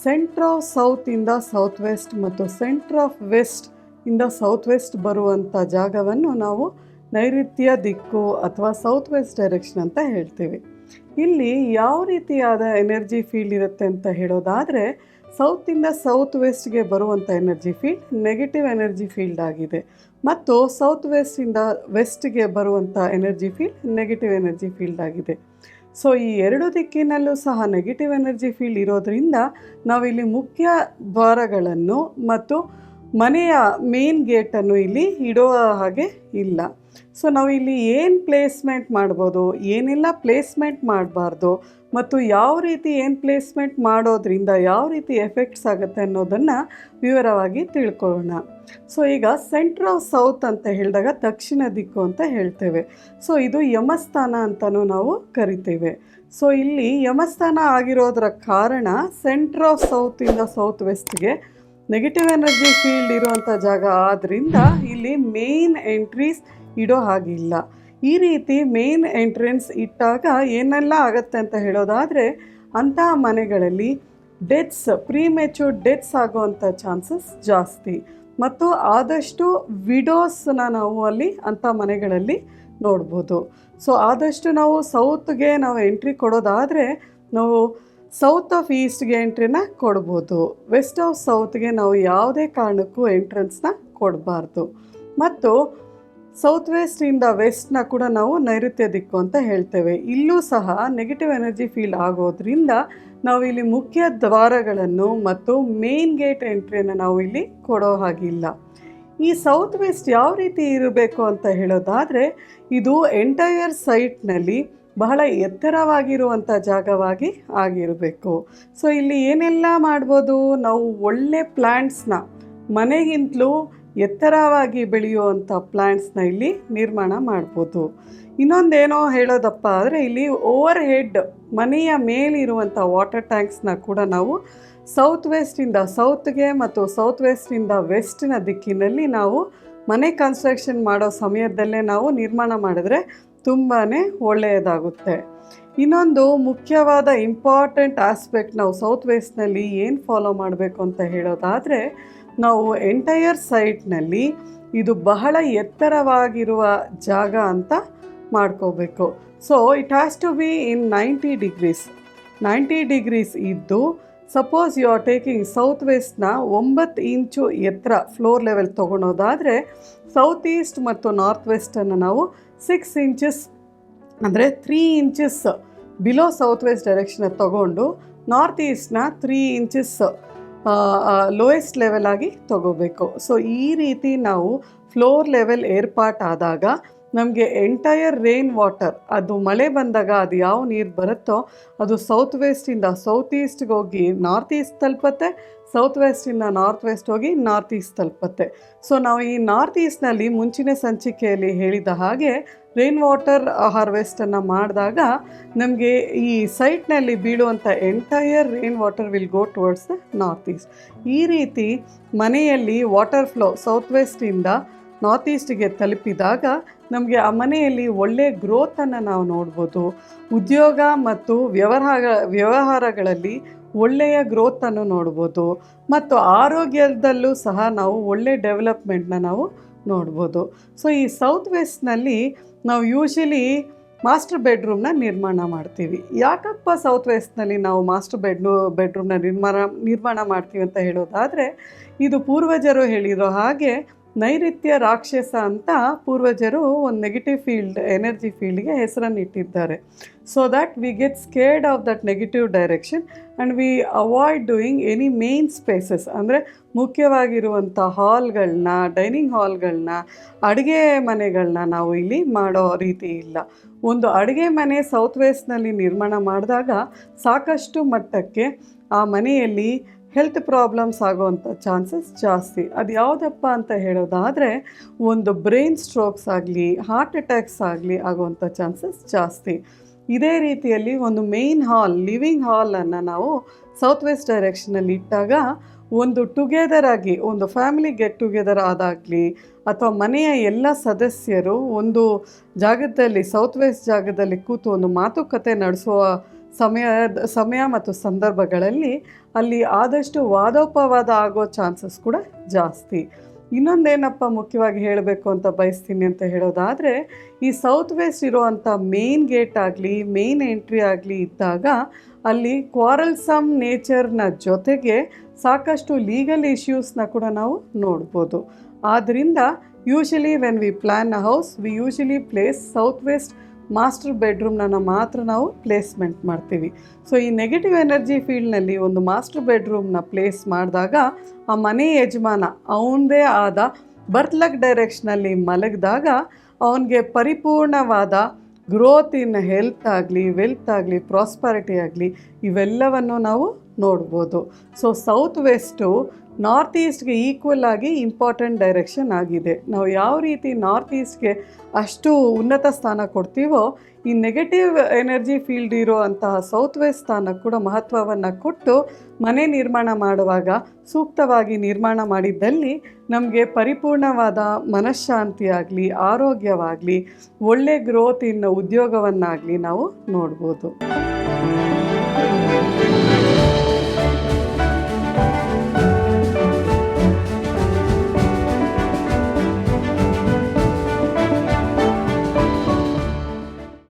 Centre of ಸೌತಿಂದ south West ಮತ್ತು centre of West ಇಂದ ಸೌತ್ ವೆಸ್ಟ್ ಬರುವಂಥ ಜಾಗವನ್ನು ನಾವು ನೈಋತ್ಯ ದಿಕ್ಕು ಅಥವಾ ಸೌತ್ ವೆಸ್ಟ್ ಡೈರೆಕ್ಷನ್ ಅಂತ ಹೇಳ್ತೀವಿ. ಇಲ್ಲಿ ಯಾವ ರೀತಿಯಾದ ಎನರ್ಜಿ ಫೀಲ್ಡ್ ಇರುತ್ತೆ ಅಂತ ಹೇಳೋದಾದರೆ, ಸೌತಿಂದ ಸೌತ್ ವೆಸ್ಟ್ಗೆ ಬರುವಂಥ energy field negative energy field ಆಗಿದೆ, ಮತ್ತು ಸೌತ್ ವೆಸ್ಟಿಂದ ವೆಸ್ಟ್ಗೆ ಬರುವಂಥ energy field negative energy field ಆಗಿದೆ. ಸೊ ಈ ಎರಡು ದಿಕ್ಕಿನಲ್ಲೂ ಸಹ ನೆಗೆಟಿವ್ ಎನರ್ಜಿ ಫೀಲ್ಡ್ ಇರೋದರಿಂದ ನಾವಿಲ್ಲಿ ಮುಖ್ಯ ದ್ವಾರಗಳನ್ನು ಮತ್ತು ಮನೆಯ ಮೇನ್ ಗೇಟನ್ನು ಇಲ್ಲಿ ಇಡೋ ಹಾಗೆ ಇಲ್ಲ. ಸೊ ನಾವು ಇಲ್ಲಿ ಏನು ಪ್ಲೇಸ್ಮೆಂಟ್ ಮಾಡ್ಬೋದು, ಏನೆಲ್ಲ ಪ್ಲೇಸ್ಮೆಂಟ್ ಮಾಡಬಾರ್ದು, ಮತ್ತು ಯಾವ ರೀತಿ ಏನು ಪ್ಲೇಸ್ಮೆಂಟ್ ಮಾಡೋದ್ರಿಂದ ಯಾವ ರೀತಿ ಎಫೆಕ್ಟ್ಸ್ ಆಗುತ್ತೆ ಅನ್ನೋದನ್ನು ವಿವರವಾಗಿ ತಿಳ್ಕೊಳ್ಳೋಣ. ಸೊ ಈಗ ಸೆಂಟ್ರ್ ಆಫ್ ಸೌತ್ ಅಂತ ಹೇಳಿದಾಗ ದಕ್ಷಿಣ ದಿಕ್ಕು ಅಂತ ಹೇಳ್ತೇವೆ. ಸೊ ಇದು ಯಮಸ್ಥಾನ ಅಂತಲೂ ನಾವು ಕರಿತೇವೆ. ಸೊ ಇಲ್ಲಿ ಯಮಸ್ಥಾನ ಆಗಿರೋದರ ಕಾರಣ ಸೆಂಟ್ರ್ ಆಫ್ ಸೌತಿಂದ ಸೌತ್ ವೆಸ್ಟ್ಗೆ ನೆಗೆಟಿವ್ ಎನರ್ಜಿ ಫೀಲ್ಡ್ ಇರುವಂಥ ಜಾಗ ಆದ್ದರಿಂದ ಇಲ್ಲಿ ಮೇನ್ ಎಂಟ್ರೀಸ್ ಇಡೋ ಹಾಗಿಲ್ಲ. ಈ ರೀತಿ ಮೇನ್ ಎಂಟ್ರೆನ್ಸ್ ಇಟ್ಟಾಗ ಏನೆಲ್ಲ ಆಗುತ್ತೆ ಅಂತ ಹೇಳೋದಾದರೆ, ಅಂತಹ ಮನೆಗಳಲ್ಲಿ ಡೆತ್ಸ್, ಪ್ರೀಮೆಚ್ಯೂರ್ ಡೆತ್ಸ್ ಆಗೋವಂಥ ಚಾನ್ಸಸ್ ಜಾಸ್ತಿ, ಮತ್ತು ಆದಷ್ಟು ವಿಡೋಸ್ನ ನಾವು ಅಲ್ಲಿ ಅಂಥ ಮನೆಗಳಲ್ಲಿ ನೋಡ್ಬೋದು. ಸೊ ಆದಷ್ಟು ನಾವು ಸೌತ್ಗೆ ನಾವು ಎಂಟ್ರಿ ಕೊಡೋದಾದರೆ ನಾವು ಸೌತ್ ಆಫ್ ಈಸ್ಟ್ಗೆ ಎಂಟ್ರಿನ ಕೊಡ್ಬೋದು. ವೆಸ್ಟ್ ಆಫ್ ಸೌತ್ಗೆ ನಾವು ಯಾವುದೇ ಕಾರಣಕ್ಕೂ ಎಂಟ್ರೆನ್ಸ್ನ ಕೊಡಬಾರ್ದು. ಮತ್ತು ಸೌತ್ ವೆಸ್ಟಿಂದ ವೆಸ್ಟ್ನ ಕೂಡ ನಾವು ನೈಋತ್ಯ ದಿಕ್ಕು ಅಂತ ಹೇಳ್ತೇವೆ. ಇಲ್ಲೂ ಸಹ ನೆಗೆಟಿವ್ ಎನರ್ಜಿ ಫೀಲ್ ಆಗೋದ್ರಿಂದ ನಾವು ಇಲ್ಲಿ ಮುಖ್ಯ ದ್ವಾರಗಳನ್ನು ಮತ್ತು ಮೇನ್ ಗೇಟ್ ಎಂಟ್ರಿಯನ್ನು ನಾವು ಇಲ್ಲಿ ಕೊಡೋ ಹಾಗಿಲ್ಲ. ಈ ಸೌತ್ ವೆಸ್ಟ್ ಯಾವ ರೀತಿ ಇರಬೇಕು ಅಂತ ಹೇಳೋದಾದರೆ, ಇದು ಎಂಟೈರ್ ಸೈಟ್ನಲ್ಲಿ ಬಹಳ ಎತ್ತರವಾಗಿರುವಂಥ ಜಾಗವಾಗಿ ಆಗಿರಬೇಕು. ಸೊ ಇಲ್ಲಿ ಏನೆಲ್ಲ ಮಾಡ್ಬೋದು, ನಾವು ಒಳ್ಳೆ ಪ್ಲ್ಯಾಂಟ್ಸ್ನ, ಮನೆಗಿಂತಲೂ ಎತ್ತರವಾಗಿ ಬೆಳೆಯುವಂಥ ಪ್ಲ್ಯಾಂಟ್ಸ್ನ ಇಲ್ಲಿ ನಿರ್ಮಾಣ ಮಾಡ್ಬೋದು. ಇನ್ನೊಂದೇನೋ ಹೇಳೋದಪ್ಪ ಆದರೆ, ಇಲ್ಲಿ ಓವರ್ ಹೆಡ್ ಮನೆಯ ಮೇಲಿರುವಂಥ ವಾಟರ್ ಟ್ಯಾಂಕ್ಸ್ನ ಕೂಡ ನಾವು ಸೌತ್ ವೆಸ್ಟಿಂದ ಸೌತ್ಗೆ ಮತ್ತು ಸೌತ್ ವೆಸ್ಟಿಂದ ವೆಸ್ಟಿನ ದಿಕ್ಕಿನಲ್ಲಿ ನಾವು ಮನೆ ಕನ್ಸ್ಟ್ರಕ್ಷನ್ ಮಾಡೋ ಸಮಯದಲ್ಲೇ ನಾವು ನಿರ್ಮಾಣ ಮಾಡಿದ್ರೆ ತುಂಬಾ ಒಳ್ಳೆಯದಾಗುತ್ತೆ. ಇನ್ನೊಂದು ಮುಖ್ಯವಾದ ಇಂಪಾರ್ಟೆಂಟ್ ಆಸ್ಪೆಕ್ಟ್ ನಾವು ಸೌತ್ ವೆಸ್ಟ್ನಲ್ಲಿ ಏನು ಫಾಲೋ ಮಾಡಬೇಕು ಅಂತ ಹೇಳೋದಾದರೆ, ನಾವು ಎಂಟೈರ್ ಸೈಟ್ನಲ್ಲಿ ಇದು ಬಹಳ ಎತ್ತರವಾಗಿರುವ ಜಾಗ ಅಂತ ಮಾಡ್ಕೋಬೇಕು. So it has to be in 90 degrees ಇದ್ದು, suppose you are taking south ವೆಸ್ಟ್ನ 9 ಇಂಚು ಎತ್ತರ ಫ್ಲೋರ್ ಲೆವೆಲ್ ತೊಗೊಳೋದಾದರೆ, ಸೌತ್ ಈಸ್ಟ್ ಮತ್ತು ನಾರ್ತ್ ವೆಸ್ಟನ್ನು ನಾವು 6 ಇಂಚಸ್ ಅಂದರೆ 3 inches below south west direction ತೊಗೊಂಡು ನಾರ್ತ್ ಈಸ್ಟ್ನ 3 ಇಂಚಸ್ ಲೋಯೆಸ್ಟ್ ಲೆವೆಲ್ ಆಗಿ ತೊಗೋಬೇಕು. ಸೊ ಈ ರೀತಿ ನಾವು ಫ್ಲೋರ್ ಲೆವೆಲ್ ಏರ್ಪಾಟಾದಾಗ ನಮಗೆ ಎಂಟೈರ್ ರೈನ್ ವಾಟರ್, ಅದು ಮಳೆ ಬಂದಾಗ ಅದು ಯಾವ ನೀರು ಬರುತ್ತೋ ಅದು ಸೌತ್ ವೆಸ್ಟಿಂದ ಸೌತ್ ಈಸ್ಟ್ಗೆ ಹೋಗಿ ನಾರ್ತ್ ಈಸ್ಟ್ ತಲುಪತ್ತೆ, ಸೌತ್ ವೆಸ್ಟಿಂದ ನಾರ್ತ್ ವೆಸ್ಟ್ ಹೋಗಿ ನಾರ್ತ್ ಈಸ್ಟ್ ತಲುಪತ್ತೆ. ಸೊ ನಾವು ಈ ನಾರ್ತ್ ಈಸ್ಟ್ನಲ್ಲಿ ಮುಂಚಿನ ಸಂಚಿಕೆಯಲ್ಲಿ ಹೇಳಿದ ಹಾಗೆ ರೈನ್ ವಾಟರ್ ಹಾರ್ವೆಸ್ಟನ್ನು ಮಾಡಿದಾಗ ನಮಗೆ ಈ ಸೈಟ್ನಲ್ಲಿ ಬೀಳುವಂಥ entire rain water will go towards the north east. ಈ ರೀತಿ ಮನೆಯಲ್ಲಿ ವಾಟರ್ ಫ್ಲೋ ಸೌತ್ ವೆಸ್ಟಿಂದ ನಾರ್ತ್ ಈಸ್ಟಿಗೆ ತಲುಪಿದಾಗ ನಮಗೆ ಆ ಮನೆಯಲ್ಲಿ ಒಳ್ಳೆಯ ಗ್ರೋತನ್ನು ನಾವು ನೋಡ್ಬೋದು. ಉದ್ಯೋಗ ಮತ್ತು ವ್ಯವಹಾರಗಳಲ್ಲಿ ಒಳ್ಳೆಯ ಗ್ರೋತನ್ನು ನೋಡ್ಬೋದು, ಮತ್ತು ಆರೋಗ್ಯದಲ್ಲೂ ಸಹ ನಾವು ಒಳ್ಳೆಯ ಡೆವಲಪ್ಮೆಂಟ್ನ ನಾವು ನೋಡ್ಬೋದು. ಸೊ ಈ ಸೌತ್ ವೆಸ್ಟ್ನಲ್ಲಿ ನಾವು ಯೂಶಲಿ ಮಾಸ್ಟರ್ ಬೆಡ್ರೂಮ್ನ ನಿರ್ಮಾಣ ಮಾಡ್ತೀವಿ. ಯಾಕಪ್ಪ ಸೌತ್ ವೆಸ್ಟ್ನಲ್ಲಿ ನಾವು ಮಾಸ್ಟರ್ ಬೆಡ್ರೂಮ್ನ ನಿರ್ಮಾಣ ಮಾಡ್ತೀವಿ ಅಂತ ಹೇಳೋದಾದರೆ, ಇದು ಪೂರ್ವಜರು ಹೇಳಿರೋ ಹಾಗೆ ನೈಋತ್ಯ ರಾಕ್ಷಸ ಅಂತ ಪೂರ್ವಜರು ಒಂದು ನೆಗೆಟಿವ್ ಫೀಲ್ಡ್ ಎನರ್ಜಿ ಫೀಲ್ಡ್ಗೆ ಹೆಸರನ್ನು ಇಟ್ಟಿದ್ದಾರೆ. So that we get scared of that negative direction and we avoid doing any main spaces. ಅಂದರೆ ಮುಖ್ಯವಾಗಿರುವಂಥ ಹಾಲ್ಗಳನ್ನ, ಡೈನಿಂಗ್ ಹಾಲ್ಗಳನ್ನ, ಅಡುಗೆ ಮನೆಗಳನ್ನ ನಾವು ಇಲ್ಲಿ ಮಾಡೋ ರೀತಿ ಇಲ್ಲ. ಒಂದು ಅಡುಗೆ ಮನೆ ಸೌತ್ ವೆಸ್ಟ್ನಲ್ಲಿ ನಿರ್ಮಾಣ ಮಾಡಿದಾಗ ಸಾಕಷ್ಟು ಮಟ್ಟಕ್ಕೆ ಆ ಮನೆಯಲ್ಲಿ ಹೆಲ್ತ್ ಪ್ರಾಬ್ಲಮ್ಸ್ ಆಗೋವಂಥ ಚಾನ್ಸಸ್ ಜಾಸ್ತಿ. ಅದು ಯಾವುದಪ್ಪ ಅಂತ ಹೇಳೋದಾದರೆ, ಒಂದು ಬ್ರೈನ್ ಸ್ಟ್ರೋಕ್ಸ್ ಆಗಲಿ, ಹಾರ್ಟ್ ಅಟ್ಯಾಕ್ಸ್ ಆಗಲಿ ಆಗುವಂಥ ಚಾನ್ಸಸ್ ಜಾಸ್ತಿ. ಇದೇ ರೀತಿಯಲ್ಲಿ ಒಂದು ಮೇನ್ ಹಾಲ್, ಲಿವಿಂಗ್ ಹಾಲನ್ನು ನಾವು ಸೌತ್ ವೆಸ್ಟ್ ಡೈರೆಕ್ಷನಲ್ಲಿ ಇಟ್ಟಾಗ ಒಂದು ಟುಗೆದರ್ ಆಗಿ ಒಂದು ಫ್ಯಾಮಿಲಿ ಗೆಟ್ ಟುಗೆದರ್ ಆದಾಗಲಿ, ಅಥವಾ ಮನೆಯ ಎಲ್ಲ ಸದಸ್ಯರು ಒಂದು ಜಾಗದಲ್ಲಿ ಸೌತ್ ವೆಸ್ಟ್ ಜಾಗದಲ್ಲಿ ಕೂತು ಒಂದು ಮಾತುಕತೆ ನಡೆಸುವ ಸಮಯ ಮತ್ತು ಸಂದರ್ಭಗಳಲ್ಲಿ ಅಲ್ಲಿ ಆದಷ್ಟು ವಾದೋಪವಾದ ಆಗೋ ಚಾನ್ಸಸ್ ಕೂಡ ಜಾಸ್ತಿ. ಇನ್ನೊಂದೇನಪ್ಪ ಮುಖ್ಯವಾಗಿ ಹೇಳಬೇಕು ಅಂತ ಬಯಸ್ತೀನಿ ಅಂತ ಹೇಳೋದಾದರೆ, ಈ ಸೌತ್ ವೆಸ್ಟ್ ಇರೋವಂಥ ಮೇನ್ ಗೇಟ್ ಆಗಲಿ ಮೇನ್ ಎಂಟ್ರಿ ಆಗಲಿ ಇದ್ದಾಗ ಅಲ್ಲಿ ಕ್ವಾರಲ್ಸಮ್ ನೇಚರ್ನ ಜೊತೆಗೆ ಸಾಕಷ್ಟು ಲೀಗಲ್ ಇಶ್ಯೂಸ್ನ ಕೂಡ ನಾವು ನೋಡ್ಬೋದು. ಆದ್ದರಿಂದ usually when we plan a house we usually place south west master ಬೆಡ್ರೂಮ್ನ ಮಾತ್ರ ನಾವು ಪ್ಲೇಸ್ಮೆಂಟ್ ಮಾಡ್ತೀವಿ. ಸೊ ಈ ನೆಗೆಟಿವ್ ಎನರ್ಜಿ ಫೀಲ್ಡ್ನಲ್ಲಿ ಒಂದು ಮಾಸ್ಟರ್ ಬೆಡ್ರೂಮ್ನ ಪ್ಲೇಸ್ ಮಾಡಿದಾಗ ಆ ಮನೆ ಯಜಮಾನ ಅವನದೇ ಆದ ಬರ್ತ್ ಲಕ್ ಡೈರೆಕ್ಷನಲ್ಲಿ ಮಲಗಿದಾಗ ಅವನಿಗೆ ಪರಿಪೂರ್ಣವಾದ ಗ್ರೋತ್ ಇನ್ ಹೆಲ್ತ್ ಆಗಲಿ ವೆಲ್ತ್ ಆಗಲಿ ಪ್ರಾಸ್ಪರಿಟಿ ಆಗಲಿ ಇವೆಲ್ಲವನ್ನು ನಾವು ನೋಡ್ಬೋದು. ಸೊ ಸೌತ್ ವೆಸ್ಟು ನಾರ್ತ್ ಈಸ್ಟ್ಗೆ ಈಕ್ವಲ್ ಆಗಿ ಇಂಪಾರ್ಟೆಂಟ್ ಡೈರೆಕ್ಷನ್ ಆಗಿದೆ. ನಾವು ಯಾವ ರೀತಿ ನಾರ್ತ್ ಈಸ್ಟ್ಗೆ ಅಷ್ಟು ಉನ್ನತ ಸ್ಥಾನ ಕೊಡ್ತೀವೋ ಈ ನೆಗೆಟಿವ್ ಎನರ್ಜಿ ಫೀಲ್ಡ್ ಇರೋ ಅಂತಹ ಸೌತ್ ವೆಸ್ಟ್ ಸ್ಥಾನಕ್ಕೆ ಕೂಡ ಮಹತ್ವವನ್ನು ಕೊಟ್ಟು ಮನೆ ನಿರ್ಮಾಣ ಮಾಡುವಾಗ ಸೂಕ್ತವಾಗಿ ನಿರ್ಮಾಣ ಮಾಡಿದ್ದಲ್ಲಿ ನಮಗೆ ಪರಿಪೂರ್ಣವಾದ ಮನಃಶಾಂತಿ ಆಗಲಿ ಆರೋಗ್ಯವಾಗಲಿ ಒಳ್ಳೆ ಗ್ರೋತ್ ಇನ್ ಉದ್ಯೋಗವನ್ನಾಗಲಿ ನಾವು ನೋಡ್ಬೋದು.